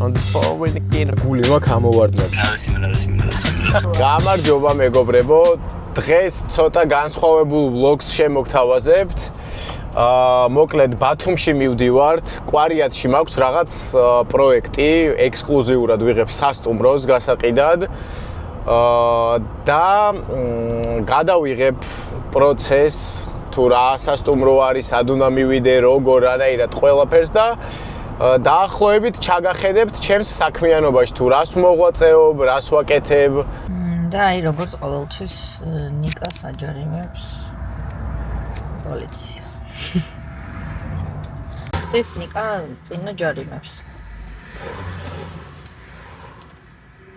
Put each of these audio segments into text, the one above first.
on the floor with the kid. Guli maქვს ამოვარდნად. გამარჯობა მეგობრებო. დღეს ცოტა განსხვავებულ vlogs შემოგთავაზებთ. მოკლედ ბათუმში მივდივართ. კვარიატში მაქვს რაღაც პროექტი, ექსკლუზიურად ვიღებ სასტუმროს გასაყიდად. და გადავიღებ პროცესს თუ რა სასტუმრო არის, სად უნდა მივიდე, როგორ, რანაირად ყველაფერს და დაახლოებით ჩაგახედებთ ჩემს საქმიანობაში თუ რას მოღვაწეობ, რას ვაკეთებ. და აი როგორც ყოველთვის ნიკას აჯარიმებს პოლიცია. ეს ნიკა წინა ჯარიმებს.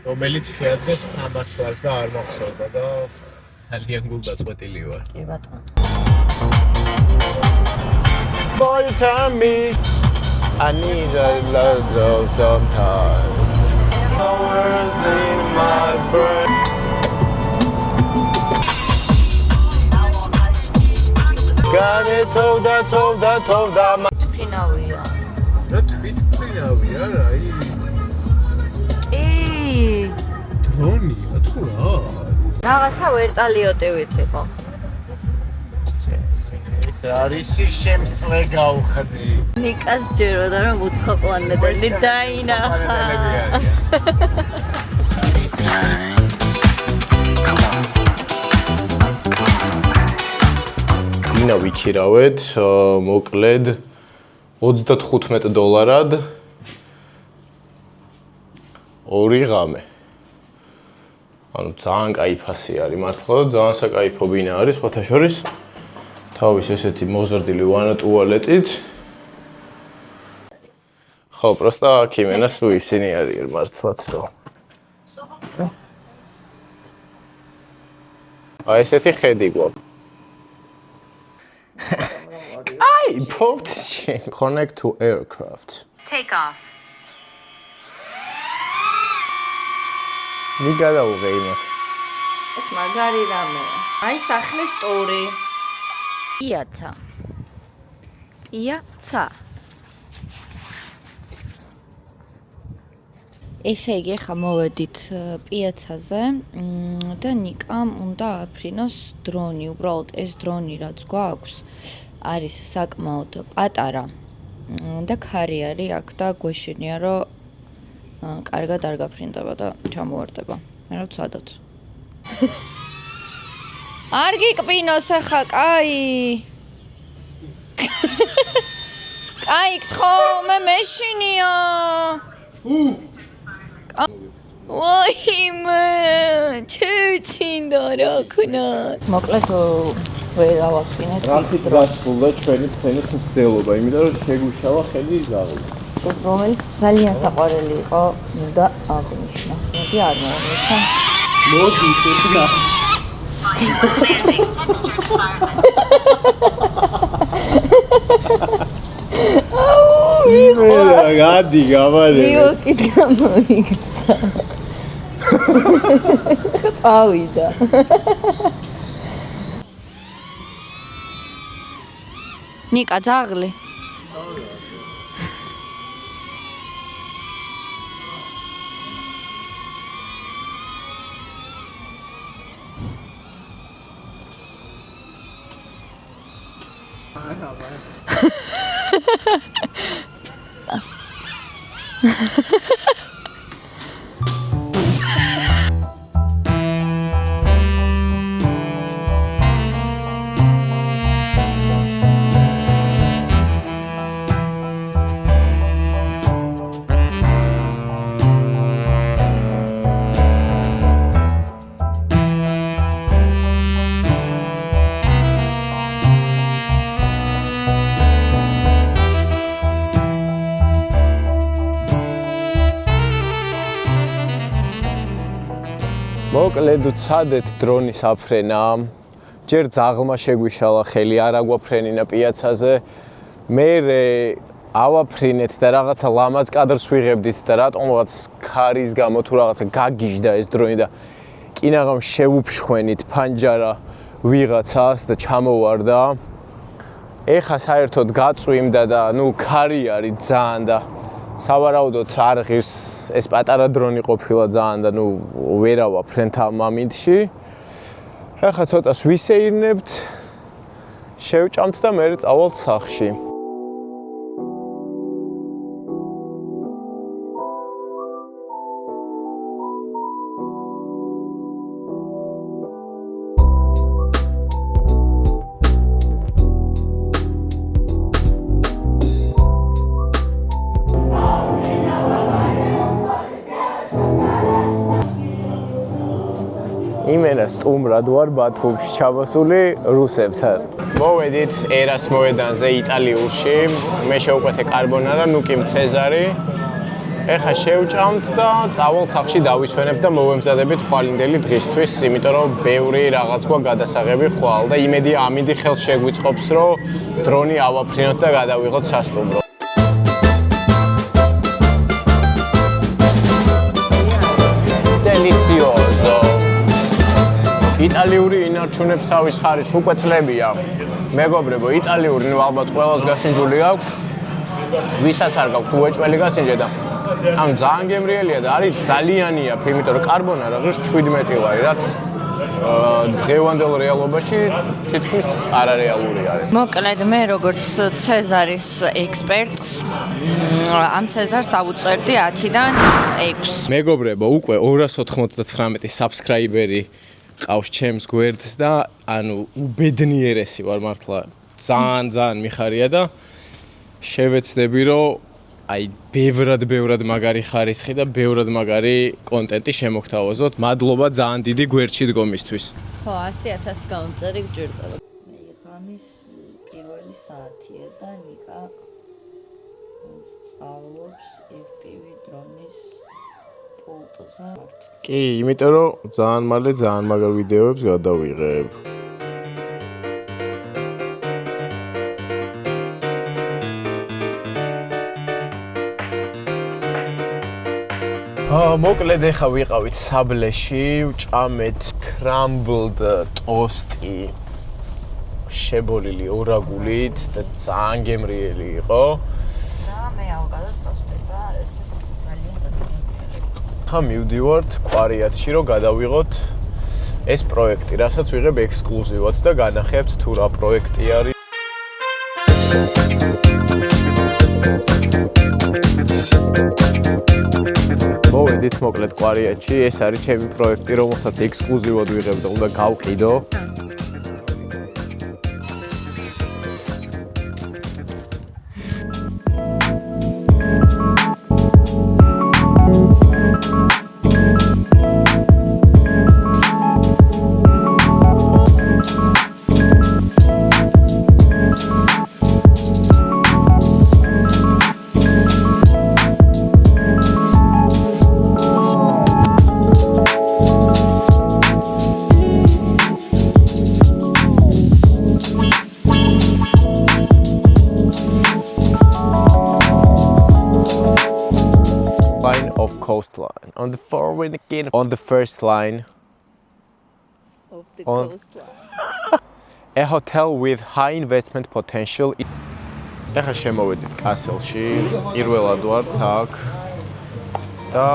რომელიც შეადგენს 300 ლარს და არ მახსოვდა და ძალიან გულდაწყვეტილი ვარ. კი ბატონო. Boy, tell me I need a love sometimes. Hours in my brain. Got it, tovda. თვინავია. რა თვითფრინავია რა? დრონია თუ რა? რაღაცა ვერტალიოტივით იყო. ეს არის შემწვე გავხდი. ნიკას ჯეროდა რომ უცხო პლანეტელი დაინახა. ინა ვიქირავეთ, მოკლედ $35 ორი ღამე. ანუ ძალიან კაი ფასი არის მართლა და ძალიან საკაიფო ბინა არის სხვათა შორის. თავის ესეთი მოზრდილი ვანა ტუალეტით. ხო, პროსტა აქ იმენას თუ ისინი არიან მართლაც რა. აი ესეთი ხედი გვაქვს. აი, popped shit. Connect to aircraft. Take off. მიგადაუღე იმას. ეს მაგარი რამე. აი სახლის ტური. პიაცა. ესე იგი ხა მოვედით პიაცაზე და ნიკამ უნდა აფრინოს დრონი. უბრალოდ ეს დრონი რაც გვაქვს არის საკმაოდ პატარა და ქარი არის აქ და გვეშინია რომ კარგად არ გაფრინდება და ჩამოვარდება. მე რა ვცადოთ. არ გიკპინოს ახლა, კაი. კაი, გთხოვ, მე მეშინია. ვაიმე, ჩეცინდა რა ქნა. მოკლედ ვერ ავაფრინეთ. გასრულდა ჩვენი მცდელობა, იმიტომ რომ შეგვიშავა ხედი ზაღლი. რომელიც ძალიან საყვარელი იყო და აღნიშნა. მოდი არ მოვაჩა. მოდი შედგა. გადი გავარე. მივაკით გამოიქცა. წავიდა. ნიკა ძაღლი. მოკლედ ვცადეთ დრონის აფრენა. ჯერ ძაღლმა შეგვიშალა ხელი, არ აგვაფრენინა პიაცაზე. მე ავაფრინეთ და რაღაცა ლამაზ კადრს ვიღებდით და რატომღაც ქარის გამო თუ რაღაცა გაგიჟდა ეს დრონი და კინაღამ შევუფშხვენით ფანჯარა ვიღაცას და ჩამოვარდა. ეხა საერთოდ გაწვიმდა და ნუ ქარი არის ძალიან და სავარაუდოდ არ ღირს ეს პატარა დრონი ყოფილა ძალიან და ვერავა ფრენთა მამიდში. ახლა ცოტას ვისეირნებთ, შევჭამთ და მე წავალთ სახლში. იმენა სტუმრად ვარ ბათუმში ჩამოსული რუსებთან. მოვედით ერას მოედანზე იტალიურში, მე შევკვეთე კარბონარა, ნუკიმ ცეზარი. ეხლა შევჭამთ და წავალ სახლში დავისვენებ და მოვემზადებით ხვალინდელი დღისთვის, იმიტომ რომ ბევრი რაღაც გვაქვს გადასაღები ხვალ და იმედია ამინდი ხელს შეგვიწყობს, რომ დრონი ავაფრინოთ და გადავიღოთ სასტუმრო. Delizioso. იტალიური ინარჩუნებს თავის ხარისხს უკვე წლებია. მეგობრებო, იტალიური ალბათ ყველას გასინჯული აქვს. ვისაც არ გაქვს უეჭველი გასინჯე და ამ ძალიან გემრიელია და არის ძალიანია, იმიტომ რომ კარბონარა ღირს 17 ლარი, რაც დღევანდელ რეალობაში თითქმის არარეალური არის. მოკლედ მე როგორც ცეზარის ექსპერტს ამ ცეზარს დავუწერდი 10-დან 6. მეგობრებო, უკვე 299 საბსკრაიბერი ყავს ჩემს გვერდს და ანუ უბედნიერესი ვარ მართლა. ძალიან მიხარია და შევეცდები რომ აი ბევრად მაგარი ხარისხი და ბევრად მაგარი კონტენტი შემოგთავაზოთ. მადლობა ძალიან დიდი გვერდში დგომისთვის. ხო, 100,000 გამწერი გჭირდება. მე ღამის პირველი საათია და ნიკა სწავლობს FPV დრონის პულტზე. კი, იმიტომ რომ ძალიან მალე ძალიან მაგარ ვიდეოებს გადავიღებ. მოკლედ ახლა ვიყავით საბლეში, ვჭამეთ crumbled toast-ი შებოლილი ორაგულით და ძალიან გემრიელი იყო. და მე ავოკადოს ტოსტი და ესეც ძალიან გემრიელი. ხა მივდივართ კვარიათში რომ გადავიღოთ ეს პროექტი, რასაც ვიღებ ექსკლუზივად და განახებთ თუ რა პროექტი არის. მოვედით მოკლედ კვარიათში, ეს არის ჩემი პროექტი, რომელსაც ექსკლუზივად ვიღებ და უნდა გავყიდო. Of coastline on the first line of the coastline. A hotel with high investment potential. ეხლა შემოვედით კასელში, პირველად ვარ აქ და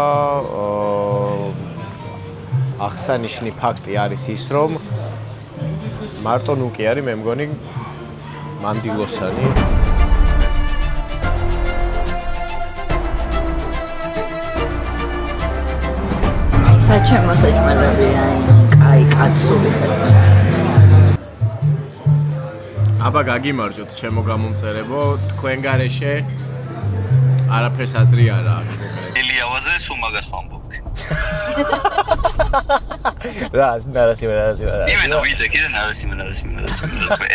აღსანიშნი ფაქტი არის ის, რომ მარტო ნუკი არის, მე მგონი მანდილოსანი. საჩემო საჭმელებია კაი კაცური საჭმელი. აბა გაგიმარჯოთ ჩემო გამომწერებო, თქვენ გარეშე არაფერს აზრი არა აქვს მოკლედ. ელიავაზე სულ მაგას ვამბობთ. ნარასიმენა. იმენა ვიდე კიდე ნარასიმენა.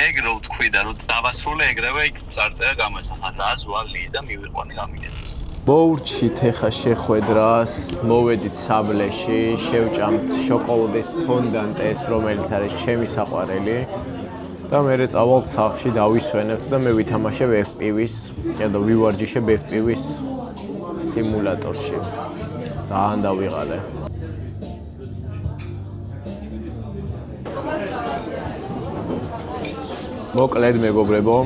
ეგ რო თქვი და რო დავასრულე ეგრევე იქ წარწერა გამოსახა და ზვალი და მივიყვანე გამიგეთეს. მოვურჩით ეხა შეხვედრას, მოვედით საბლეში, შევჭამთ შოკოლადის ფონდანტეს, რომელიც არის ჩემი საყვარელი და მე წავალთ სახლში დავისვენებთ და მე ვითამაშებ FPV-ს, და ვივარჯიშებ FPV-ს სიმულატორში. ძალიან დავიღალე. მოკლედ მეგობრებო,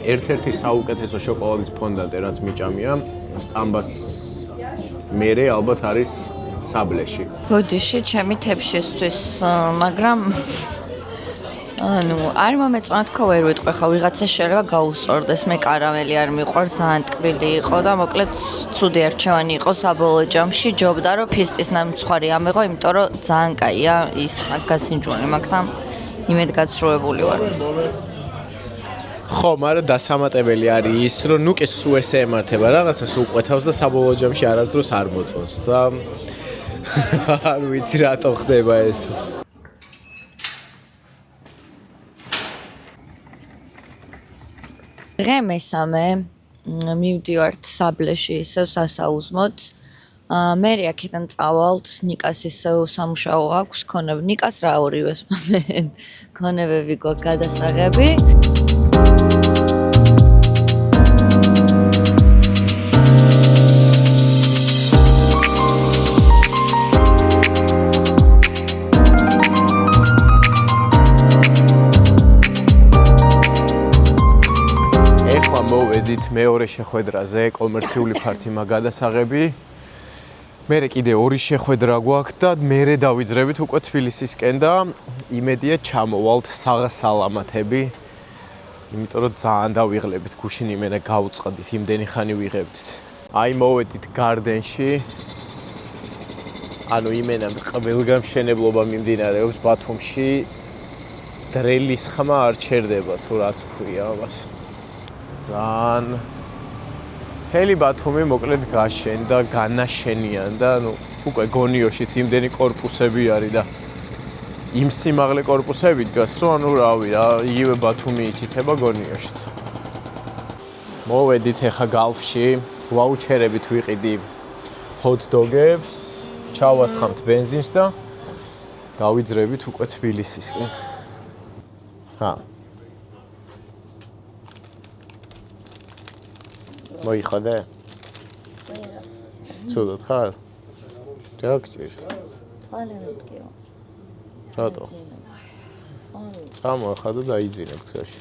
ერთ-ერთი საუკეთესო შოკოლადის ფონდანტე, რაც მიჭამია, სტამბას მერე ალბათ არის საბლეში. ბოდიში ჩემი თებშისთვის, მაგრამ არ მომეწონა თქო ვერ ვიტყვი ხა ვიღაცა შეიძლება გაუსწორდეს, მე კარამელი არ მიყვარს, ძალიან ტკბილი იყო და მოკლედ ცუდი არჩევანი იყო საბოლოო ჯამში, ჯობდა რომ ფისტის ნამცხვარი ამეღო, იმიტომ რომ ძალიან კაია ის გასინჯვანი მაგთან იმედგაცრუებული ვარ. ხო, მაგრამ დასამატებელი არის ის, რომ ნუ კი სულ ესე ემართება რაღაცას უყვეთავს და საბოლოო ჯამში არასდროს არ მოწონს და არ ვიცი რატო ხდება ეს. დღე მესამე მივდივართ საბლეში ისევ სასაუზმოდ. მე აქედან წავალთ, ნიკას ისევ სამუშაო აქვს, ნიკას რა ორივეს მომენტ. ქონებები გვაქვს გადასაღები. მოვედით მეორე შეხვედრაზე, კომერციული ფართი მაგადასაღები. მერე კიდე ორი შეხვედრა გვაქვს და მერე დავიძრებით უკვე თბილისისკენ და იმედია ჩამოვალთ საღასალამათები. იმიტომ რომ ძალიან დავიღლებით გუშინ იმენა გავუწყდით, იმდენი ხანი ვიღებდით. აი მოვედით გარდენში. ანუ იმენა ყველგამშენებლობა მიმდინარეობს ბათუმში. დრელის ხმა არ ჩერდება თუ რაც ქვია ამას. ძალიან მთელი ბათუმი მოკლედ გაშენდა, განაშენიანდა, უკვე გონიოშიც იმდენი კორპუსები არის და იმ სიმაღლე კორპუსები დგას, რომ რავი რა, იგივე ბათუმი იჩითება გონიოშიც. მოვედით ახლა გალფში, ვაუჩერებით ვიყიდი ჰოთ-დოგებს, ჩავასხამთ ბენზინს და დავიძრებით უკვე თბილისისკენ. მოიხადე? ცუდად ხარ? ჯაგჭირს. თვალები მდგიო. რატო? წამო ახლა და დაიძინებ გზაში.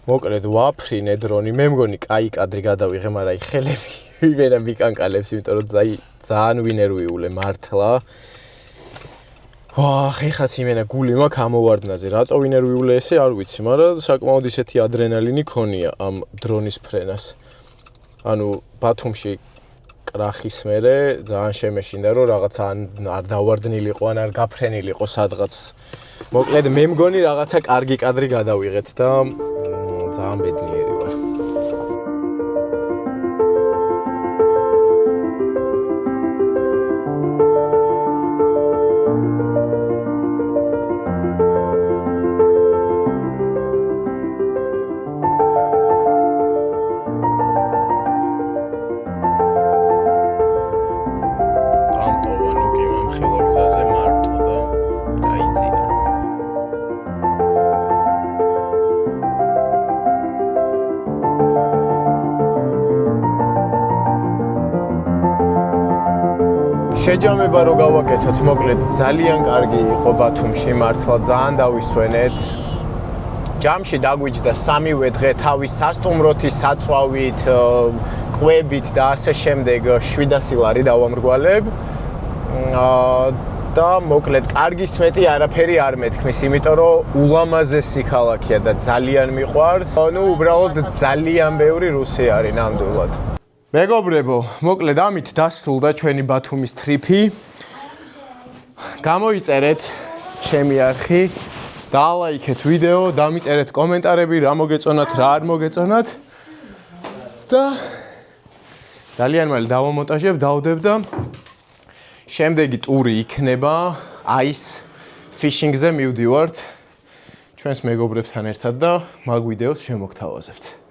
მოკლედ ვაფრინე დრონი, მე მგონი კაი კადრი გადავიღე, მაგრამ აი ხელები ვიმენა მიკანკალებს, იმიტომ რომ ძალიან ვინერვიულე მართლა. ეხაც იმენა გული მაქვს ამოვარდნაზე, რატო ვინერვიულე ესე არ ვიცი, მაგრამ საკმაოდ ისეთი ადრენალინი ქონია ამ დრონის ფრენას. ანუ ბათუმში კრახის მერე ძალიან შემეშინდა, რომ რაღაცა არ დავარდნილიყო, ან არ გაფრენილიყო სადღაც. მოკლედ მე მგონი რაღაცა კარგი კადრი გადავიღეთ და ძალიან ბედნიერი ვარ. შეჯამება რო გავაკეთოთ, მოკლედ ძალიან კარგი იყო ბათუმში, მართლა ძალიან დავისვენეთ. ჯამში დაგვიჯდა 3-ვე დღე თავის სასტუმროთი, საწვავით, კვებით და ასე შემდეგ 700 ლარი დავამრგვალებ. და მოკლედ კარგი სმეტი არაფერი არ მეთქმის, იმიტომ რომ ულამაზესი ქალაქია და ძალიან მიყვარს. უბრალოდ ძალიან ბევრი რუსი არის ნამდვილად. მეგობრებო, მოკლედ ამით დასრულდა ჩვენი ბათუმის ტრიპი. გამოიწერეთ ჩემი არხი, დაალაიქეთ ვიდეო, დამიწერეთ კომენტარები, რა მოგეწონათ, რა არ მოგეწონათ. და ძალიან მალე დავამონტაჟებ, დავდებ და შემდეგი ტური იქნება ice fishing-ზე მივდივართ ჩვენს მეგობრებთან ერთად და მაგ ვიდეოს შემოგთავაზებთ.